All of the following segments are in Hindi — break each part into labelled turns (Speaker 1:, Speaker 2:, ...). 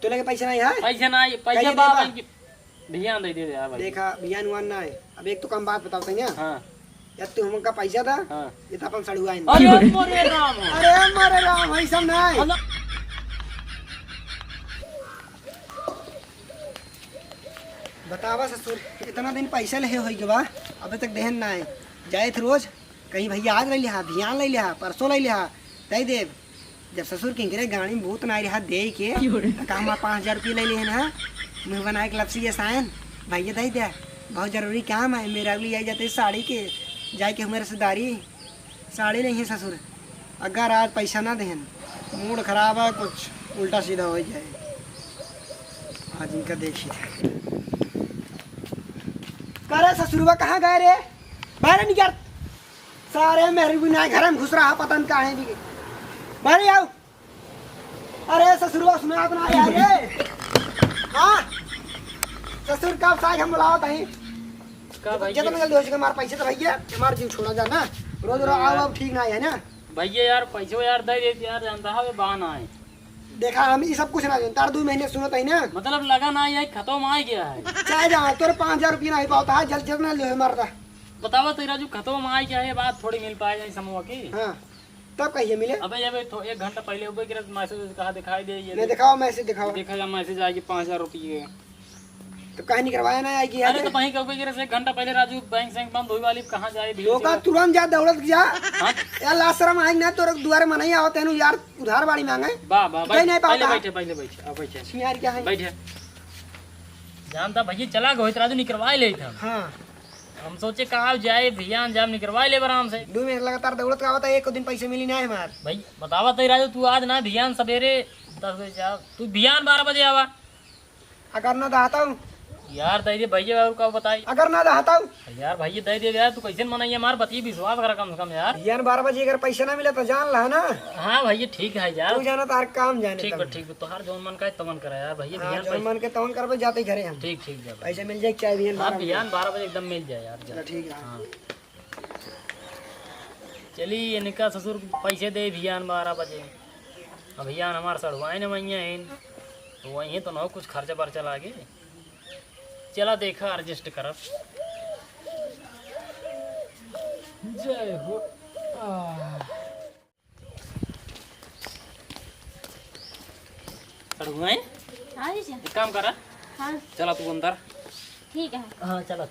Speaker 1: तो लगे पैसा नहीं है?
Speaker 2: पैसा नहीं, पैसा बाबा भैया दे दे यार भाई।
Speaker 1: देखा भैया नुआन ना है। अब एक तो कम बात बताओ तैया।
Speaker 2: हां
Speaker 1: या तू हमका पैसा था?
Speaker 2: हां
Speaker 1: ये था अपन सड़ुआ इन।
Speaker 2: अरे मोरे राम,
Speaker 1: अरे मोरे राम भाई सब नहीं। बतावा ससुर इतना दिन पैसा ले होई के बा अबे तक देहन ना है। जाए थे रोज कहीं भैया आज ले लिया, ध्यान ले लिया, परसों ले लिया, दे दे। जब ससुर किंकरे गाड़ी में भूत ना रहा दे के काम 5000 रुपये ले लिए ना मुँह बनाए के लपसी ये सायन भैया दे दे बहुत जरूरी काम है मेरा लिए आई जाते साड़ी के जाए के हमारे रिश्तेदारी साड़ी नहीं है ससुर। अगर आज पैसा ना देहन मूड खराब है कुछ उल्टा सीधा हो जाए। आज इनका देखिए करे ससुरवा कहाँ गए रे? बाहर निकल सारे मेरे बिना घर में घुस रहा पता नहीं कहाँ है। बाहर आओ। अरे ससुरवा सुना अपना यार रे। हाँ ससुर कब साग हम बुलाओ तहीं
Speaker 2: का भाई
Speaker 1: जल्दी जल्दी हो जाएगा हमारे पैसे तो भैया हमारे जीव छोड़ा जाना रोज रोज आओ अब ठीक ना है ना
Speaker 2: भैया यार पैसे यार दे दे यार जानता है बहाना है।
Speaker 1: देखा हम ये सब कुछ ना जानता 2 महीने सुनो तहीं ना
Speaker 2: मतलब लगा ना ये खत्म आ गया है।
Speaker 1: चाहे जहाँ तोरे 5000 रुपये नहीं पाता है जल्द जल्द ना ले मारता।
Speaker 2: बतावा तेरा जो खत्म आ गया है बात थोड़ी मिल पाएगा समूह की।
Speaker 1: हाँ तब कहिए मिले।
Speaker 2: अबे जब 1 घंटा पहले ऊपर की मैसेज कहा दिखाई दे ये
Speaker 1: नहीं दिखाओ मैसेज दिखाओ।
Speaker 2: देखा जा मैसेज आएगी 5000 रुपये।
Speaker 1: तो कहीं नहीं करवाया ना आएगी।
Speaker 2: अरे तो वहीं कब से 1 घंटा पहले राजू बैंक से बंद हुई वाली कहाँ जाए भी
Speaker 1: लोग तुरंत जा दौड़त जा।
Speaker 2: हां
Speaker 1: यार लाशरम आएंगे ना तो दुआरे में नहीं आवते हैं यार उधार बाड़ी मांगे।
Speaker 2: वाह वाह
Speaker 1: नहीं
Speaker 2: पहले बैठे अब बैठे
Speaker 1: यार क्या है
Speaker 2: बैठे जानता भैया चला गो राजू निकलवा ले था।
Speaker 1: हाँ
Speaker 2: हम सोचे कहाँ जाए भैया जाम निकलवा ले आराम से
Speaker 1: 2 महीने लगातार दौड़त का होता है। एक दिन पैसे मिली ना है हमार
Speaker 2: भाई बतावा तो राजू तू आज ना भियान सवेरे 10 बजे जा तू भियान 12 बजे आवा।
Speaker 1: अगर ना दहाता हूँ
Speaker 2: यार दे दे भैया का बताई
Speaker 1: अगर ना दहाता हूँ
Speaker 2: यार भैया दे दे यार तू कैसे मनाइए हमार बतिए विश्वास करा कम से कम यार।
Speaker 1: यार 12 बजे अगर पैसा ना मिला तो जान ला ना।
Speaker 2: हाँ भैया ठीक है यार
Speaker 1: तू जाना तार काम जाने
Speaker 2: ठीक है तोहार जौन मन का तमन करा यार भैया
Speaker 1: हाँ,
Speaker 2: भियान
Speaker 1: मन के तवन करबे जाते घरे हम
Speaker 2: ठीक जा
Speaker 1: पैसा मिल जाए क्या भी
Speaker 2: हाँ भियान 12 बजे एकदम मिल जाए यार
Speaker 1: चलो ठीक है।
Speaker 2: हाँ चलिए इनका ससुर पैसे दे भियान 12 बजे। अब भियान हमारे सड़वाए न वहीं हैं तो वहीं तो ना कुछ खर्चा बर्चा लागे। चला देखा एडजस्ट करब जय हो। सड़वाए
Speaker 3: हाँ जी
Speaker 2: एक काम करा
Speaker 3: हाँ
Speaker 2: चला तू अंदर।
Speaker 3: ठीक है।
Speaker 2: हाँ चला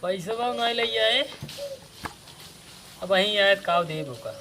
Speaker 2: पैसे बाब नहीं ले आए अब वहीं आए काव दे बुका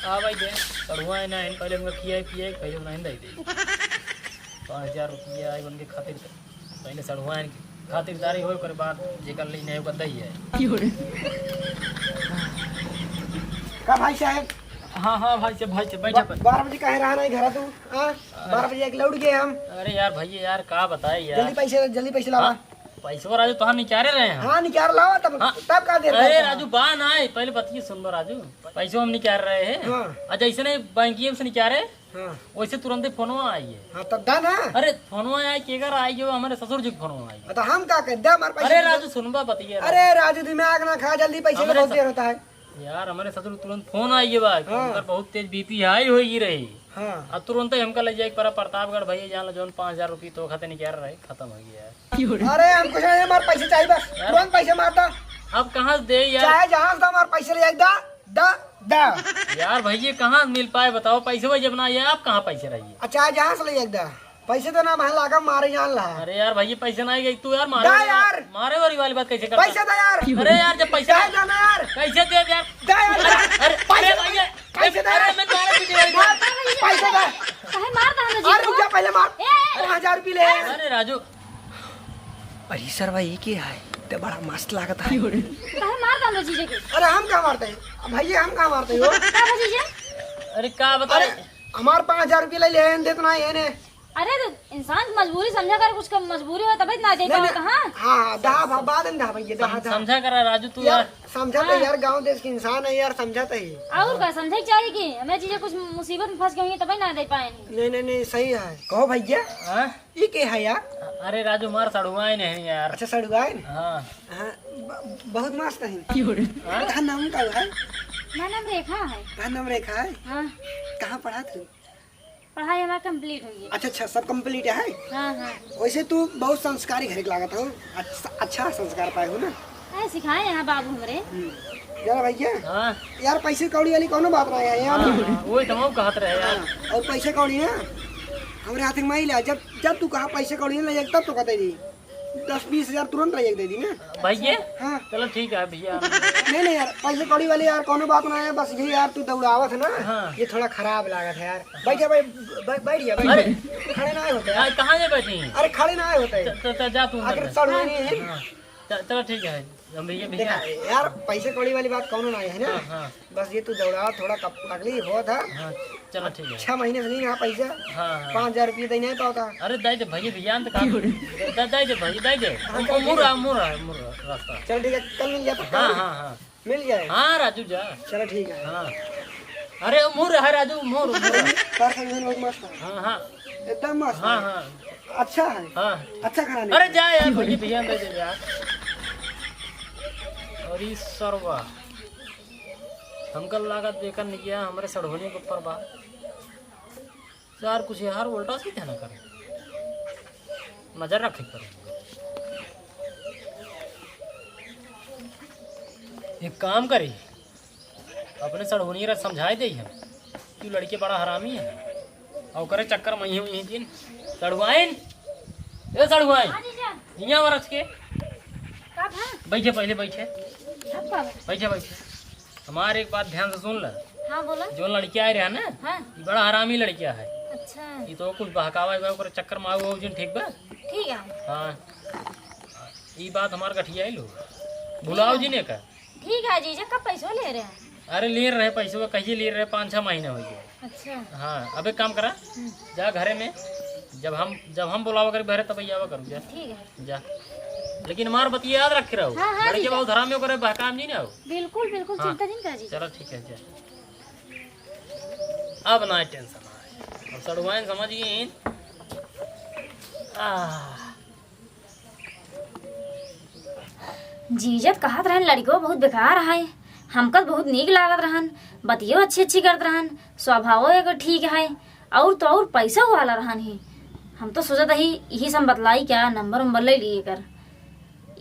Speaker 2: हाँ भाई दे सड़ुआ है ना पहले हमको खिया पिया पहले नहीं दे 5000 रुपया आई उनके खातिर पहले सड़ुआ है खातिरदारी हो कर बाद जेकर ली नहीं होगा दही है।
Speaker 1: का भाई साहब
Speaker 2: हाँ भाई से बैठा
Speaker 1: 12 बजे कहे रहा नहीं घर तू? हाँ 12 बजे एक लौट गए हम।
Speaker 2: अरे यार भैया यार का बताए यार
Speaker 1: जल्दी पैसे लावा।
Speaker 2: पैसे राजू तो हम निकाले रहे हैं।
Speaker 1: हाँ निकाल लाओ तब तब का देर।
Speaker 2: अरे राजू बा ना पहले बतिए सुन लो राजू पैसे हम निकाल रहे हैं।
Speaker 1: हाँ
Speaker 2: अच्छा ऐसे नहीं बैंकिंग से निकाले
Speaker 1: हाँ
Speaker 2: वैसे तुरंत फोनवा आई है।
Speaker 1: हाँ तब दा ना।
Speaker 2: अरे फोनवा आई केकर आई जो हमारे ससुर जी फोनवा आई।
Speaker 1: तो हम का कर दे हमारे पैसे।
Speaker 2: अरे राजू सुनबा बतिए।
Speaker 1: अरे राजू दिमाग ना खा जल्दी पैसे का बहुत देर होता है
Speaker 2: यार हमारे ससुर तुरंत फोन आई है बा बहुत तेज बीपी हाई होगी रही।
Speaker 1: हाँ
Speaker 2: अब तुरंत हमका ले जाए पर प्रतापगढ़ भैया जान लो जो 5000 रुपये तो खाते निकाल रहे खत्म हो गया।
Speaker 1: अरे हमको हमारे पैसे चाहिए बस तुरंत पैसे मारता।
Speaker 2: अब कहाँ से दे यार
Speaker 1: चाहे जहाँ से हमारे पैसे ले दा दा दा।
Speaker 2: यार भैया कहाँ मिल पाए बताओ पैसे वही जब ना आए आप कहाँ पैसे रहिए।
Speaker 1: अच्छा जहाँ से ले दा पैसे तो ना महल लागा मारे जान ला।
Speaker 2: अरे यार भैया पैसे ना गई तू यार मारे वाली बात कैसे कर
Speaker 1: पैसे दे यार।
Speaker 2: अरे यार जब पैसा
Speaker 1: चाहे जाना यार
Speaker 2: कैसे दे यार
Speaker 1: दे यार
Speaker 2: अरे भैया
Speaker 1: पैसे दे
Speaker 2: अरे मैं मारे पीछे वाली
Speaker 1: पैसे दे।
Speaker 3: कहे मार दहन जी
Speaker 1: अरे रुक जा पहले मार 5000 रुपये ले।
Speaker 2: अरे राजू
Speaker 1: अरे सर भाई क्या है तो बड़ा मस्त लागत है।
Speaker 3: कहे मार दहन जीजे के।
Speaker 1: अरे हम कहाँ मारते हैं भैया हम कहाँ मारते हो?
Speaker 3: का जीजे
Speaker 2: अरे का बता
Speaker 1: अरे हमारे 5000 रुपये ले ले देतना है ने।
Speaker 3: अरे तो इंसान की मजबूरी समझा कर कुछ मजबूरी हो तभी ना दे पाओ कहाँ।
Speaker 1: हाँ दा बाद में दा भैया दा
Speaker 2: समझा करा राजू तू
Speaker 1: यार
Speaker 2: यार
Speaker 1: समझा तो यार गांव देश के इंसान है यार समझा तो ही।
Speaker 3: और क्या समझे चाहिए कि हमें चीजें कुछ मुसीबत में फंस गई हैं तभी ना दे पाए।
Speaker 1: नहीं सही है कहो भैया
Speaker 2: हाँ?
Speaker 1: ये क्या है यार?
Speaker 2: अरे राजू मार सड़ुआ नहीं यार।
Speaker 1: अच्छा सड़ुआ है
Speaker 2: हाँ
Speaker 1: बहुत मस्त है। नाम का है
Speaker 3: मेरा नाम रेखा है।
Speaker 1: क्या नाम रेखा है?
Speaker 3: हाँ,
Speaker 1: कहाँ पढ़ा तू?
Speaker 3: पढ़ाई हमारा कंप्लीट हुई है।
Speaker 1: अच्छा, सब कंप्लीट है।
Speaker 3: हाँ हाँ,
Speaker 1: वैसे तू बहुत संस्कारी घर के लागत हो। अच्छा संस्कार पाए हो ना।
Speaker 3: अरे सिखाए यहाँ बाबू हमारे।
Speaker 1: जरा भैया
Speaker 2: हाँ
Speaker 1: यार, पैसे कौड़ी वाली कोनो बात नहीं है यार।
Speaker 2: वही तमाम कहत रहे यार।
Speaker 1: हाँ, और पैसे कौड़ी ना हमारे हाथ में माई ला। जब तू कहा पैसे कौड़ी ना ले तब तो कहते दी 10-20 हजार तुरंत ले दे दी ना।
Speaker 2: भैया
Speaker 1: हाँ
Speaker 2: चलो ठीक है भैया।
Speaker 1: नहीं यार, पैसे कौड़ी वाली यार कोनो बात ना है। बस ये यार तू दौड़ावत है ना।
Speaker 2: हाँ।
Speaker 1: ये थोड़ा खराब लागत है यार। बैठ जा बैठ जा।
Speaker 2: अरे
Speaker 1: खड़े ना आए होते यार।
Speaker 2: आज कहाँ जा बैठी हैं?
Speaker 1: अरे खड़े ना आए होते
Speaker 2: तो जा तू
Speaker 1: अगर
Speaker 2: अंदर।
Speaker 1: सड़ नहीं है।
Speaker 2: हाँ, चलो ठीक है भैया
Speaker 1: देखा
Speaker 2: भैया।
Speaker 1: यार, पैसे कौड़ी वाली बात कौन नहीं है ना।
Speaker 2: हाँ
Speaker 1: बस ये तू दौड़ा थोड़ा तकलीफ बहुत है।
Speaker 2: हाँ चलो ठीक है।
Speaker 1: 6 महीने से नहीं रहा पैसा।
Speaker 2: हाँ
Speaker 1: 5000 रुपये देने है पाता।
Speaker 2: अरे दाई दे भैया भैया अंत का दाई दे भैया दाई दे मुर रास्ता।
Speaker 1: चल ठीक है, कल मिल जाए।
Speaker 2: हाँ हाँ हाँ
Speaker 1: मिल जाए।
Speaker 2: हाँ राजू जा।
Speaker 1: चलो ठीक है।
Speaker 2: हाँ अरे मुर है राजू मुर।
Speaker 1: कार संग बहुत मस्त है।
Speaker 2: हाँ हाँ
Speaker 1: एकदम मस्त
Speaker 2: हाँ
Speaker 1: है।
Speaker 2: हाँ
Speaker 1: अच्छा है।
Speaker 2: हाँ
Speaker 1: अच्छा खाना नहीं।
Speaker 2: अरे जा यार भैया भैया दे दे यार। अरे सरवा हमका लागत बेकर नहीं किया हमारे सड़होने के ऊपर बा यार। कुछ यार उल्टा सीधा ना करे, नजर रखे पर। एक काम करी अपने सड़होनी रह समझाए दे हम कि लड़के बड़ा हरामी है और करे चक्कर में यही दिन सड़ुआइन ए सड़ुआइन
Speaker 3: हाँ जीजा,
Speaker 2: यहाँ वरस के
Speaker 3: कब है?
Speaker 2: बैठे पहले बैठे
Speaker 3: अब कब है?
Speaker 2: बैठे हमारे एक बात ध्यान से सुन ल।
Speaker 3: हाँ बोला।
Speaker 2: जो लड़किया है ना
Speaker 3: हाँ
Speaker 2: ये बड़ा हरामी लड़किया है।
Speaker 3: अच्छा
Speaker 2: ये तो कुछ बहकावा करे चक्कर में आओ जिन ठीक बा।
Speaker 3: ठीक है।
Speaker 2: हाँ ये बात हमारे गठिया लो बुलाओ जी ने का।
Speaker 3: ठीक है जीजा, कब पैसा ले रहे हैं?
Speaker 2: अरे ले रहे पैसे कहिए ले रहे 5-6 महीने हो गए।
Speaker 3: अच्छा
Speaker 2: हाँ अब एक काम करा जा घरे में जब हम बुलावा करी बहरे तब आवा करूँ जा।
Speaker 3: ठीक है।
Speaker 2: जा लेकिन हमार बतिया याद रखे रहो।
Speaker 3: हाँ, हाँ,
Speaker 2: लड़के
Speaker 3: ठीक है।
Speaker 2: बहुत हरामी करे बहकाम जी ना हो।
Speaker 3: बिल्कुल बिल्कुल
Speaker 2: हाँ।
Speaker 3: चिंता नहीं कर जीजा।
Speaker 2: चलो ठीक है जा अब ना टेंशन आए। अब सड़ुआइन समझ गई।
Speaker 3: जीजत कहत रहन लड़को बहुत बेकार है, हमका बहुत नीक लागत रहन, बतियो अच्छी करत रहन, स्वभावो एगो ठीक है और तो और पैसा वाला रहन ही। हम तो सोचत ही यही सब बतलाई क्या नंबर उम्बर ले लिए कर।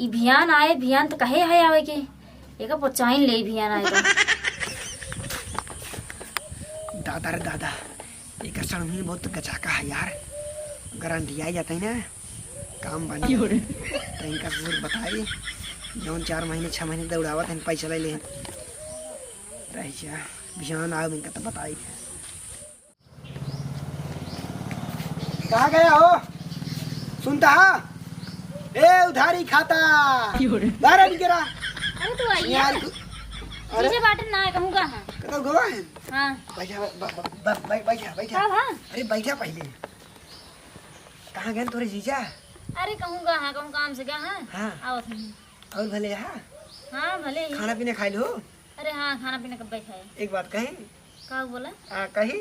Speaker 3: ई भियान आए भियान तो कहे है आवे के एक पोचाइन ले भियान आए तो।
Speaker 1: दादा रे दादा, एक सड़नी बहुत गचाका है यार। गारंटी आई जाता है ना काम बन तो इनका जरूर बताई। जौन 4 महीने 6 महीने दौड़ावत है पैसा ले ले रही बिहान आओ इनका तो बताई। कहाँ गया हो? सुनता ए उधारी खाता बारह गिरा
Speaker 3: अरे तू आई
Speaker 1: यार।
Speaker 3: जीजा बाटन ना कहूँ कहाँ।
Speaker 1: कतो गोवा है।
Speaker 3: हाँ
Speaker 1: बैठा बैठा।
Speaker 3: कब हाँ?
Speaker 1: अरे बैठा पहले। कहाँ गए तोरे जीजा?
Speaker 3: अरे कहूँ कहाँ कहूँ काम से कहाँ।
Speaker 1: हाँ।
Speaker 3: आवत हूँ।
Speaker 1: और भले यहाँ
Speaker 3: हाँ भले ही।
Speaker 1: खाना पीना खाई लो।
Speaker 3: अरे हाँ खाना पीना कब खाए।
Speaker 1: एक बात कही
Speaker 3: का बोला
Speaker 1: कही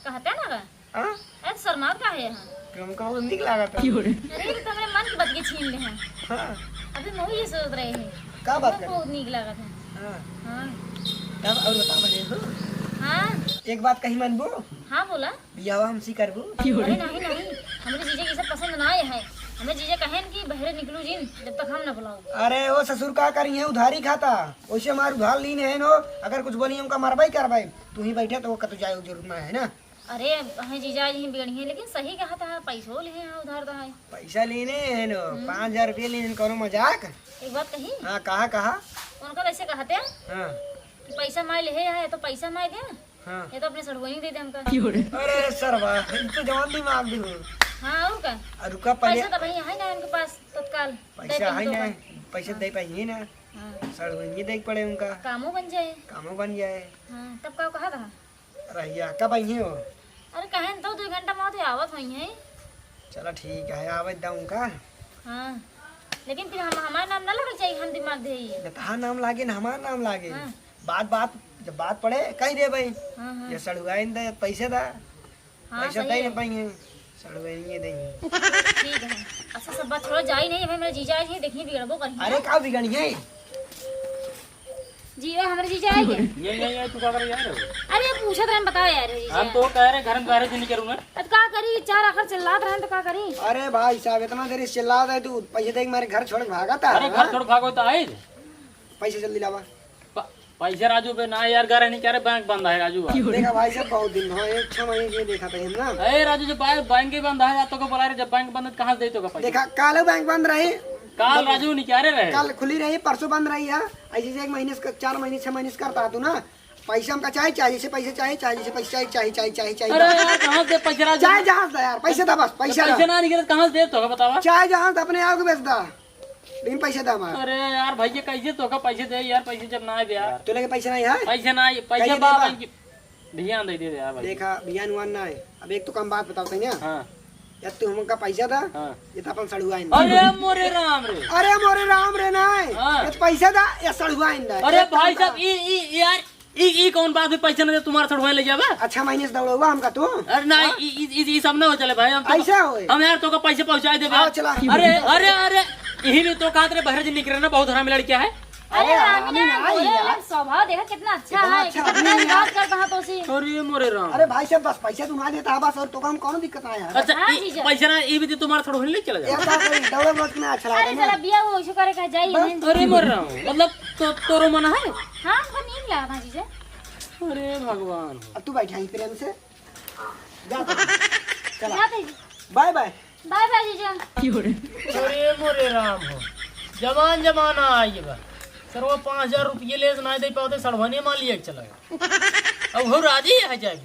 Speaker 3: कहते ना का
Speaker 1: हाँ
Speaker 3: अरे शर्मा का है यहाँ।
Speaker 1: तुमको निक लगा था।
Speaker 3: अरे तो मेरे मन की बात के छीन ले हैं।
Speaker 1: हाँ
Speaker 3: अभी मैं ये सोच रहे हैं
Speaker 1: का बात कर।
Speaker 3: बहुत नीक लगा था।
Speaker 1: हाँ
Speaker 3: हाँ
Speaker 1: तब और बता बने हो।
Speaker 3: हाँ
Speaker 1: एक बात कही मनबो
Speaker 3: हाँ बोला।
Speaker 1: बियावा हमसी करबो।
Speaker 3: अरे नहीं नहीं हमारे जीजा की सब पसंद ना आए है। हमें जीजा कहें कि बहरे निकलू जिन जब तक हम ना बुलाओ।
Speaker 1: अरे वो ससुर का करी है उधारी खाता वैसे हमार उधार लीन है नो। अगर कुछ बोली हमका मारबाई करवाई तू ही बैठे तो वो कत जाए जरूर ना है ना।
Speaker 3: अरे हमें जीजा यही बिगड़ी है लेकिन सही कहा था पैसों ले हैं उधार तो है।
Speaker 1: पैसा लेने है नो 5000 रुपये लेने करो मजाक।
Speaker 3: एक बात कही
Speaker 1: हाँ कहा
Speaker 3: उनका वैसे कहते हैं
Speaker 1: हाँ
Speaker 3: कि पैसा माय ले है तो पैसा माय दे
Speaker 1: हाँ।
Speaker 3: ये तो अपने सड़वनी दे दे हमका।
Speaker 1: अरे सरवा तो जवान दिमाग भी हो।
Speaker 3: हाँ और का
Speaker 1: और रुका पहले
Speaker 3: पैसा तो भाई है ना उनके पास तत्काल
Speaker 1: पैसा है ना पैसा दे पाइए ना
Speaker 3: हाँ
Speaker 1: सर ये देख पड़े उनका
Speaker 3: कामों बन जाए।
Speaker 1: कामों बन जाए।
Speaker 3: हाँ तब का कहा था।
Speaker 1: रहिया कब आई हो?
Speaker 3: अरे कहें तो 2 घंटा में आवत हुई है।
Speaker 1: चलो ठीक है आवे दाऊं का।
Speaker 3: हाँ लेकिन फिर हम हमारा नाम ना लगल चाहिए हम दिमाग दे ही।
Speaker 1: तहा नाम लागे ना हमारा नाम लागे।
Speaker 3: हाँ।
Speaker 1: बात जब बात पड़े कही दे भाई
Speaker 3: हाँ हाँ
Speaker 1: ये सड़ुआइन दे पैसे दा
Speaker 3: हाँ
Speaker 1: पैसा
Speaker 3: सही
Speaker 1: दे
Speaker 3: है।
Speaker 1: ना पाएंगे सड़ुआइन ये देंगे।
Speaker 3: ठीक है अच्छा सब बात छोड़ो जाई नहीं भाई मेरे जीजा आई देखिए बिगड़बो कहीं।
Speaker 1: अरे का बिगड़ी है
Speaker 3: जी हमारे जीजा आएंगे।
Speaker 2: ये तू क्या कर यार?
Speaker 3: अरे पूछत रहे बताओ यार जीजा।
Speaker 2: हम तो कह रहे घर में बाहर नहीं करूंगा।
Speaker 3: अब का करी, चार आखिर चिल्लात रहे तो का करी।
Speaker 1: अरे भाई साहब इतना देर से चिल्ला रहा है तू, पैसे दे के मेरे घर छोड़ के भागा था।
Speaker 2: अरे घर छोड़ भागो तो आए
Speaker 1: पैसे जल्दी लावा।
Speaker 2: पैसे राजू पे ना यार, घर नहीं कह रहे बैंक बंद है राजू।
Speaker 1: देखा भाई साहब बहुत दिन हो, 1-6 महीने से देखा था हम ना।
Speaker 2: अरे राजू जब बैंक ही बंद है तो को बुला रहे, जब बैंक बंद है कहाँ से दे तो का पैसा?
Speaker 1: देखा कल बैंक बंद रही,
Speaker 2: काल राजू नहीं कह रहे
Speaker 1: कल खुली रही, परसों बंद रही है। ऐसे से 1 महीने से 4 महीने 6 महीने से करता तू ना। पैसा हमका चाहिए जैसे पैसे चाहिए जैसे पैसे चाहिए।
Speaker 2: अरे यार कहाँ से पैसे राजू?
Speaker 1: चाहे जहाँ से यार पैसे दा, बस पैसा
Speaker 2: पैसे ना निकले कहाँ से दे तो का बतावा?
Speaker 1: चाहे जहाँ से अपने आप को बेच दा, लेकिन पैसे दा हमारा।
Speaker 2: अरे यार भैया कैसे तो का पैसे दे यार, पैसे जब ना आए यार।
Speaker 1: तो लेके पैसे नहीं है,
Speaker 2: पैसे ना आए, पैसे
Speaker 1: कैसे
Speaker 2: बाबा
Speaker 1: देबा?
Speaker 2: ध्यान दे दे यार भाई।
Speaker 1: देखा बियान हुआ ना है। अब एक तो कम बात बताओ ना,
Speaker 2: हाँ
Speaker 1: या तू हमका पैसा दा,
Speaker 2: हाँ।
Speaker 1: ये तो अपन सड़ुआ इन।
Speaker 2: अरे मोरे राम रे।
Speaker 1: अरे मोरे राम रे नाय,
Speaker 2: हाँ।
Speaker 1: ये तो पैसा दा या सड़ुआ इन दा।
Speaker 2: अरे भाई साहब ई यार ई कौन बात है, पैसे ना दे तुम्हारा छुड़वाए ले जावा?
Speaker 1: अच्छा महीने से दौड़ा हुआ हमका तू।
Speaker 2: अरे ना ई सब ना हो चले भाई। हम तो
Speaker 1: ऐसा होए।
Speaker 2: हम यार तो का पैसे पहुंचा दे
Speaker 1: आओ चला।
Speaker 2: अरे अरे अरे यही नहीं तो कहा तेरे बहरे जी निकले ना, बहुत हरामी लड़किया है।
Speaker 3: अरे
Speaker 1: रामी ना आई यार।
Speaker 3: स्वभाव देखा कितना अच्छा
Speaker 1: कितना
Speaker 3: है,
Speaker 1: अच्छा
Speaker 3: कितना
Speaker 1: आदमी है।
Speaker 3: बात करता है तो सी।
Speaker 2: अरे मोरे राम।
Speaker 1: अरे भाई साहब बस पैसा तुम्हारा देता है बस, और तो हम कौन दिक्कत ना यार।
Speaker 2: अच्छा
Speaker 3: हाँ, जीजा।
Speaker 2: पैसा ना ये भी तुम्हारा थोड़ा होने चला
Speaker 1: ये
Speaker 2: जाए।
Speaker 1: तो दौड़े रोज में अच्छा
Speaker 3: अरे
Speaker 1: लगा
Speaker 3: जरा
Speaker 1: ना।
Speaker 3: बिया वो इशू करे कह जाइए।
Speaker 2: अरे मोर राम, मतलब तो तोरो मन है?
Speaker 3: हाँ हमको नीक लगा था जीजा।
Speaker 2: अरे भगवान।
Speaker 1: अब तू बैठा प्रेम से जा तो। चला
Speaker 3: जाते जी।
Speaker 1: Bye bye.
Speaker 3: बाय बाय जीजा।
Speaker 2: अरे मोरे राम हो, जमाना आई बा सरवा 5000 रुपये ले ना दे पाते, सड़वाने मान लिया चला गया। अब हो राजी है जाए